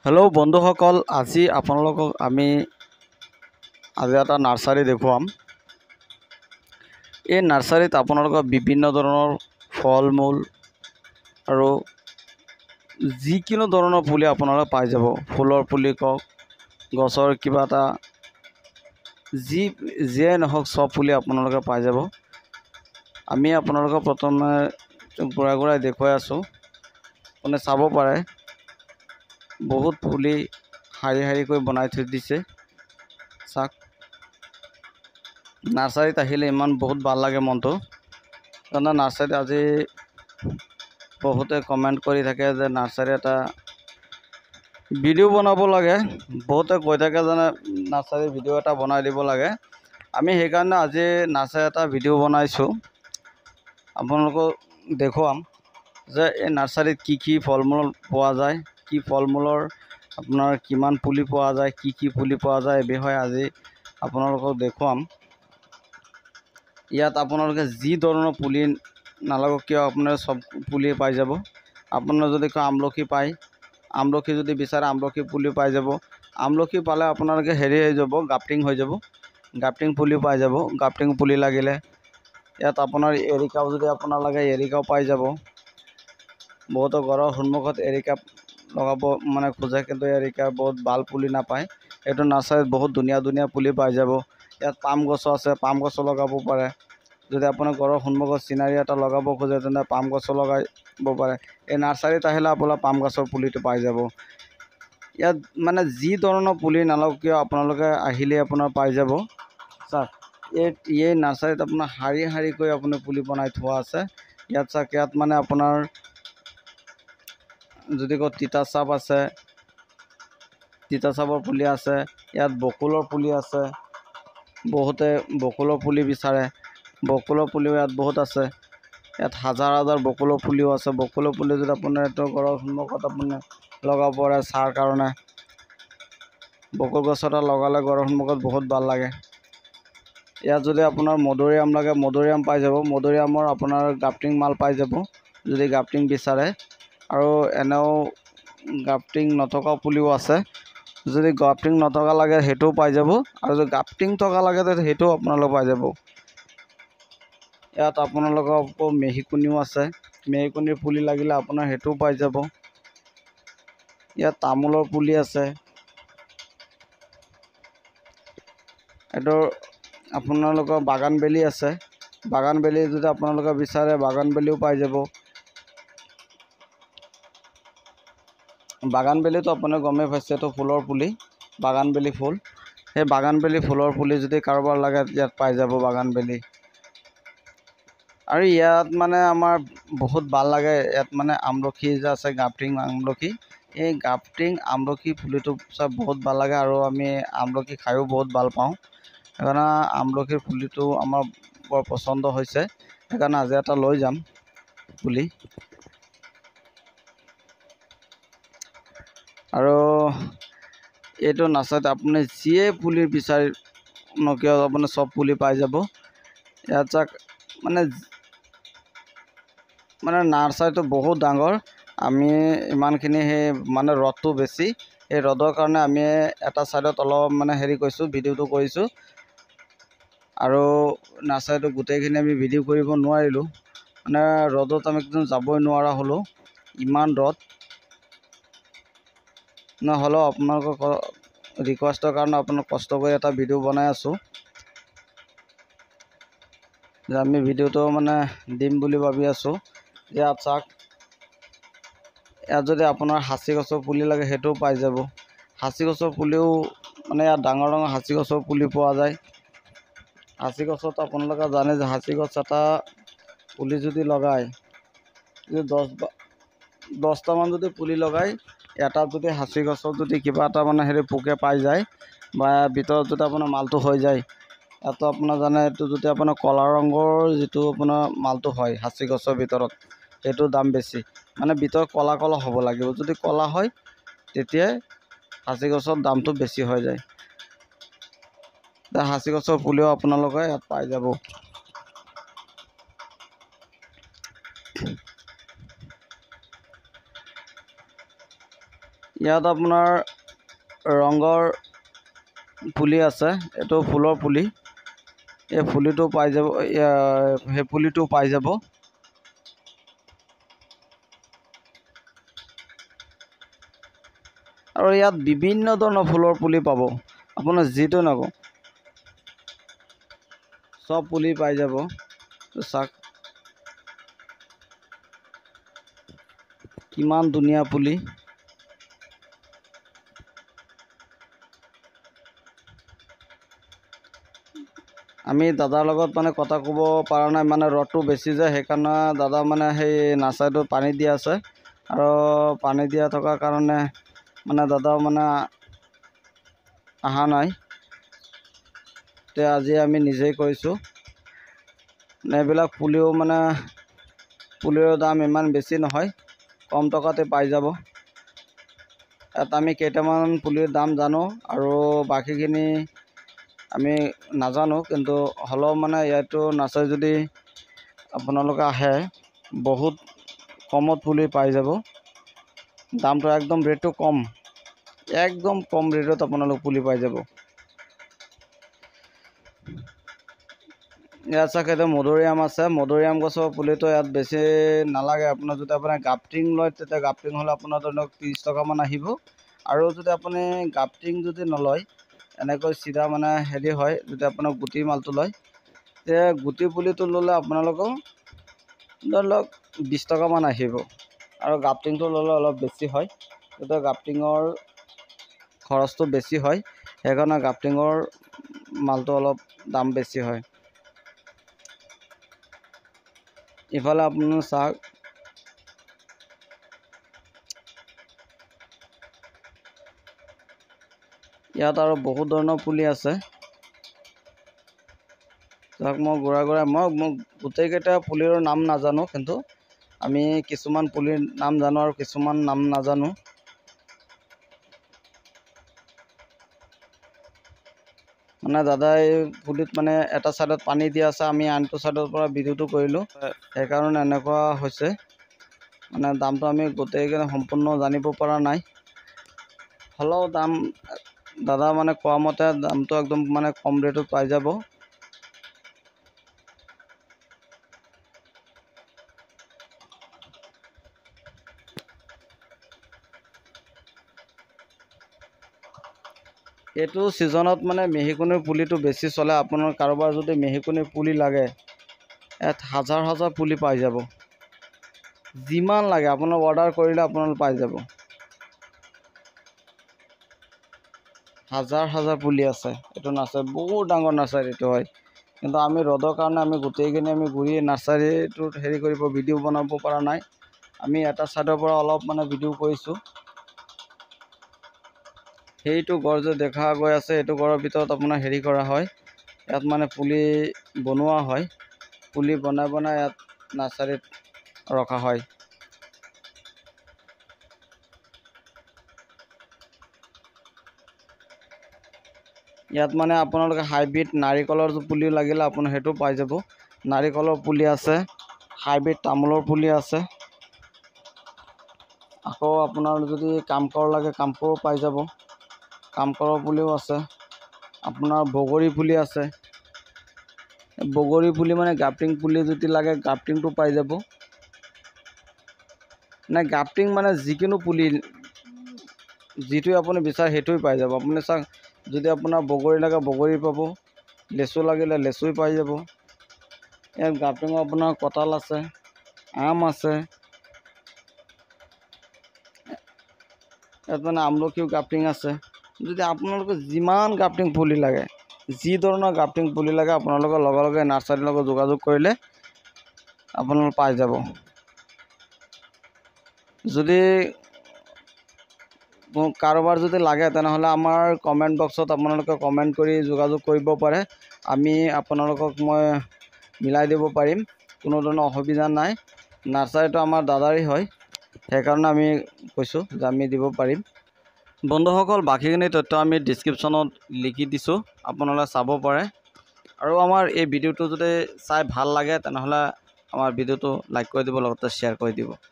Hello' বন্ধুসকল, আজি আপোনালোকক আমি এটা নাৰ্চাৰী দেখুৱাম। এই নাৰ্চাৰীত আপোনালোকক বিভিন্ন ধৰণৰ ফল মূল আৰু যিকোনো ধৰণৰ পুলি আপোনালোকে পাই যাব। ফুলৰ পুলি কওক, গছৰ কিবা এটা যিয়ে নহওক চব পুলি আপোনালোকে পাই যাব। আমি আপোনালোকক প্ৰথমে ঘূৰাই দেখুৱাই আছোঁ, আপুনি চাব পাৰে। বহুত পুলি শাৰী শাৰীকৈ বনাই থৈ দিছে। চাওক, নাৰ্চাৰীত আহিলে ইমান বহুত ভাল লাগে মনটো। কাৰণ নাৰ্চাৰীত আজি বহুতে কমেণ্ট কৰি থাকে যে নাৰ্চাৰী এটা ভিডিঅ' বনাব লাগে। বহুতে কৈ থাকে যে নাৰ্চাৰী ভিডিঅ' এটা বনাই দিব লাগে। আমি সেইকাৰণে আজি নাৰ্চাৰী এটা ভিডিঅ' বনাইছোঁ, আপোনালোকক দেখুৱাম যে এই নাৰ্চাৰীত কি ফল মূল পোৱা যায়, কি ফল মূলৰ আপোনাৰ কিমান পুলি পোৱা যায়, কি পুলি পোৱা যায়, এই বিষয়ে আজি আপোনালোকক দেখুৱাম। ইয়াত আপোনালোকে যি ধৰণৰ পুলি নালাগক কিয় আপোনাৰ চব পুলি পাই যাব। আপোনাৰ যদি কয় আমলখি পায়, আমলখি যদি বিচাৰে আমলখি পুলি পাই যাব। আমলখি পালে আপোনালোকে হেৰি হৈ যাব, গ্ৰাফটিং হৈ যাব, গ্ৰাফটিং পুলি পাই যাব। গ্ৰাফটিং পুলি লাগিলে ইয়াত আপোনাৰ এৰিকাও যদি আপোনাৰ লাগে এৰিকাও পাই যাব। বহুতো ঘৰৰ সন্মুখত এৰিকা লগাব মানে খোজে, কিন্তু এৰিকা বহুত ভাল পুলি নাপায়। এইটো নাৰ্চাৰীত বহুত ধুনীয়া পুলি পাই যাব। ইয়াত পাম গছো আছে, পাম গছো লগাব পাৰে। যদি আপোনাৰ ঘৰৰ সন্মুখত চিনাৰী এটা লগাব খোজে তেন্তে পাম গছো লগাব পাৰে। এই নাৰ্চাৰীত আহিলে আপোনাৰ পাম গছৰ পুলিটো পাই যাব। ইয়াত মানে যি ধৰণৰ পুলি নালাগক কিয় আপোনালোকে আহিলে আপোনাৰ পাই যাব। চাওক, এই নাৰ্চাৰীত আপোনাৰ শাৰী শাৰীকৈ আপুনি পুলি বনাই থোৱা আছে। ইয়াত চাওক, ইয়াত মানে আপোনাৰ যদি কওঁ তিতাচাপ আছে, তিতাচাপৰ পুলি আছে। ইয়াত বকুলৰ পুলি আছে, বহুতে বকুলৰ পুলি বিচাৰে। বকুলৰ পুলিও ইয়াত বহুত আছে। ইয়াত হাজাৰ বকুলৰ পুলিও আছে। বকুলৰ পুলি যদি আপোনাৰ এইটো ঘৰৰ সন্মুখত আপুনি লগাব পাৰে চাৰ কাৰণে। বকুল গছ এটা লগালে ঘৰৰ সন্মুখত বহুত ভাল লাগে। ইয়াত যদি আপোনাৰ মধুৰিআম লাগে, মধুৰিআম পাই যাব। মধুৰিআমৰ আপোনাৰ গ্ৰাফটিং মাল পাই যাব যদি গ্ৰাফটিং বিচাৰে। আৰু এনেও গ্ৰাফটিং নথকা পুলিও আছে। যদি গ্ৰাফটিং নথকা লাগে সেইটোও পাই যাব, আৰু যদি গ্ৰাফটিং থকা লাগে সেইটোও আপোনালোকে পাই যাব। ইয়াত আপোনালোকৰ আকৌ মেহীকণীও আছে। মেহীকণীৰ পুলি লাগিলে আপোনাৰ সেইটোও পাই যাব। ইয়াত তামোলৰ পুলি আছে। এইটো আপোনালোকৰ বাগানবেলি আছে। বাগানবেলি যদি আপোনালোকে বিচাৰে বাগানবেলিও পাই যাব। বাগানবেলিতো আপুনি গমেই পাইছে, এইটো ফুলৰ পুলি, বাগানবেলি ফুল। সেই বাগানবেলি ফুলৰ পুলি যদি কাৰোবাৰ লাগে ইয়াত পাই যাব বাগানবেলি। আৰু ইয়াত মানে আমাৰ বহুত ভাল লাগে। ইয়াত মানে আমলখি যে আছে, গ্ৰাফটিং আমলখি, এই গ্ৰাফটিং আমলখি পুলিটো চব বহুত ভাল লাগে। আৰু আমি আমলখি খায়ো বহুত ভাল পাওঁ। সেইকাৰণে আমলখিৰ পুলিটো আমাৰ বৰ পচন্দ হৈছে। সেইকাৰণে আজি এটা লৈ যাম পুলি। আৰু এইটো নাৰ্চাৰীত আপুনি যিয়ে পুলি বিচাৰি কিয় আপুনি চব পুলি পাই যাব। ইয়াত চাওক, মানে নাৰ্চাৰীটো বহুত ডাঙৰ। আমি ইমানখিনি মানে ৰ'দটো বেছি, এই ৰ'দৰ কাৰণে আমি এটা ছাইডত অলপ মানে হেৰি কৰিছোঁ, ভিডিঅ'টো কৰিছোঁ। আৰু নাৰ্চাৰীটো গোটেইখিনি আমি ভিডিঅ' কৰিব নোৱাৰিলোঁ, মানে ৰ'দত আমি যাবই নোৱাৰা হ'লোঁ, ইমান ৰ'দ। নহ'লেও আপোনালোকৰ ৰিকুৱেষ্টৰ কাৰণে আপোনাক কষ্ট কৰি এটা ভিডিঅ' বনাই আছোঁ, যে আমি ভিডিঅ'টো মানে দিম বুলি ভাবি আছোঁ। ইয়াত চাওক, ইয়াত যদি আপোনাৰ সাঁচি গছৰ পুলি লাগে সেইটোও পাই যাব। সাঁচি গছৰ পুলিও মানে ইয়াত ডাঙৰ সাঁচি গছৰ পুলি পোৱা যায়। সাঁচি গছত আপোনালোকে জানে যে সাঁচি গছ এটা পুলি যদি লগায়, যদি 10টামান যদি পুলি লগায়, এটাত যদি সাঁচি গছত যদি কিবা এটা মানে পোকে পাই যায়, বা ভিতৰত যদি আপোনাৰ মালটো হৈ যায়, ইয়াতো আপোনাৰ জানে এইটো যদি আপোনাৰ ক'লা ৰঙৰ যিটো আপোনাৰ মালটো হয় সাঁচি গছৰ ভিতৰত, সেইটোৰ দাম বেছি। মানে ভিতৰত ক'লা হ'ব লাগিব। যদি ক'লা হয় তেতিয়াই সাঁচি গছৰ দামটো বেছি হৈ যায়। সাঁচি গছৰ পুলিও আপোনালোকে ইয়াত পাই যাব। ইয়াত আপোনাৰ ৰঙৰ পুলি আছে, এইটো ফুলৰ পুলি। এই পুলিটো পাই যাব, সেই পুলিটো পাই যাব। আৰু ইয়াত বিভিন্ন ধৰণৰ ফুলৰ পুলি পাব, আপোনাৰ যিটো নকওঁ সব পুলি পাই যাব। চাওক কিমান ধুনীয়া পুলি। আমি দাদাৰ লগত মানে কথা ক'ব পৰা নাই, মানে ৰ'দটো বেছি যে, সেইকাৰণে দাদা মানে সেই নাৰ্চাৰীটোত পানী দি আছে। আৰু পানী দিয়া থকাৰ কাৰণে মানে দাদাও মানে অহা নাই। তে আজি আমি নিজেই কৰিছোঁ। এইবিলাক পুলিও মানে পুলিৰ দাম ইমান বেছি নহয়, কম টকাতে পাই যাব। ইয়াত আমি কেইটামান পুলিৰ দাম জানো আৰু বাকীখিনি আমি নাজানো, কিন্তু হ'লেও মানে ইয়াতো নাৰ্চাৰী যদি আপোনালোকে আহে বহুত কমত পুলি পাই যাব। দামটো একদম ৰেটটো কম, একদম কম ৰেটত আপোনালোক পুলি পাই যাব। ইয়াত চাওক এতিয়া মধুৰিআম আছে। মধুৰিআম গছৰ পুলিটো ইয়াত বেছি নালাগে। আপোনাৰ যদি আপোনাৰ গ্ৰাফটিং লয়, তেতিয়া গ্ৰাফটিং হ'লে আপোনাৰ ধৰি লওক 30 টকামান আহিব। আৰু যদি আপুনি গ্ৰাফটিং যদি নলয়, এনেকৈ চিধা মানে হেৰি হয়, যদি আপোনাৰ গুটি মালটো লয়, তে গুটি পুলিটো ল'লে আপোনালোকৰ ধৰি লওক 20 টকামান আহিব। আৰু গ্ৰাফটিংটো ল'লে অলপ বেছি হয়, তেতিয়া গ্ৰাফটিঙৰ খৰচটো বেছি হয়, সেইকাৰণে গ্ৰাফটিঙৰ মালটো অলপ দাম বেছি হয়। ইফালে আপুনি চাওক ইয়াত আৰু বহুত ধৰণৰ পুলি আছে। চাওক মই মই গোটেইকেইটা পুলিৰ নাম নাজানো, কিন্তু আমি কিছুমান পুলিৰ নাম জানো আৰু কিছুমান নাম নাজানো। মানে দাদাই পুলিত মানে এটা ছাইডত পানী দি আছে, আমি আনটো ছাইডৰ পৰা ভিডিঅ'টো কৰিলোঁ, সেইকাৰণে এনেকুৱা হৈছে। মানে দামটো আমি গোটেইকেইটা সম্পূৰ্ণ জানিব পৰা নাই। হ'লেও দাম দাদা মানে কোৱা মতে দামটো একদম মানে কম ৰেটত পাই যাব। এইটো ছিজনত মানে মেহগনিৰ পুলিটো বেছি চলে। আপোনাৰ কাৰোবাৰ যদি মেহগনিৰ পুলি লাগে, ইয়াত হাজাৰ হাজাৰ পুলি পাই যাব। যিমান লাগে আপোনাৰ অৰ্ডাৰ কৰিলে আপোনালোক পাই যাব। হাজাৰ হাজাৰ পুলি আছে। এইটো নাৰ্চাৰী বহুত ডাঙৰ নাৰ্চাৰীটো হয়, কিন্তু আমি ৰ'দৰ কাৰণে আমি গোটেইখিনি আমি ঘূৰি নাৰ্চাৰীটোত হেৰি কৰিব ভিডিঅ' বনাব পৰা নাই। আমি এটা ছাইডৰ পৰা অলপ মানে ভিডিঅ' কৰিছোঁ। সেইটো গড় যে দেখা গৈ আছে, এইটো গড়ৰ ভিতৰত আপোনাৰ হেৰি কৰা হয়, ইয়াত মানে পুলি বনোৱা হয়। পুলি বনাই বনাই ইয়াত নাৰ্চাৰীত ৰখা হয়। ইয়াত মানে আপোনালোকে হাইব্ৰিড নাৰিকলৰ পুলি লাগিলে আপোনাৰ সেইটো পাই যাব। নাৰিকলৰ পুলি আছে, হাইব্ৰিড তামোলৰ পুলি আছে। আকৌ আপোনাৰ যদি কামকৰ লাগে, কামকৰো পাই যাব। কামকৰৰ পুলিও আছে। আপোনাৰ বগৰী পুলি আছে। বগৰী পুলি মানে গ্ৰাফটিং পুলি যদি লাগে, গ্ৰাফটিংটো পাই যাব। নে গ্ৰাফটিং মানে যিকোনো পুলি, যিটোৱে আপুনি বিচাৰে সেইটোৱে পাই যাব। আপুনি চাওক, যদি আপোনাৰ বগৰী লাগে বগৰী পাব, লেচু লাগিলে লেচুই পাই যাব। ইয়াত গ্ৰাফটিঙৰ আপোনাৰ কঁঠাল আছে, আম আছে। ইয়াত মানে আমলখিও গ্ৰাফটিং আছে। যদি আপোনালোকে যিমান গ্ৰাফটিং পুলি লাগে, যি ধৰণৰ গ্ৰাফটিং পুলি লাগে, আপোনালোকে লগে লগে নাৰ্চাৰীৰ লগত যোগাযোগ কৰিলে আপোনালোক পাই যাব। যদি কাৰোবাৰ যদি লাগে, তেনেহ'লে আমাৰ কমেণ্ট বক্সত আপোনালোকে কমেণ্ট কৰি যোগাযোগ কৰিব পাৰে। আমি আপোনালোকক মই মিলাই দিব পাৰিম, কোনো ধৰণৰ অসুবিধা নাই। নাৰ্চাৰীটো আমাৰ দাদাৰে হয়, সেইকাৰণে আমি কৈছোঁ যে আমি দিব পাৰিম। বন্ধুসকল, বাকীখিনি তথ্য আমি ডিছক্ৰিপশ্যনত লিখি দিছোঁ, আপোনালোকে চাব পাৰে। আৰু আমাৰ এই ভিডিঅ'টো যদি চাই ভাল লাগে, তেনেহ'লে আমাৰ ভিডিঅ'টো লাইক কৰি দিব, লগতে শ্বেয়াৰ কৰি দিব।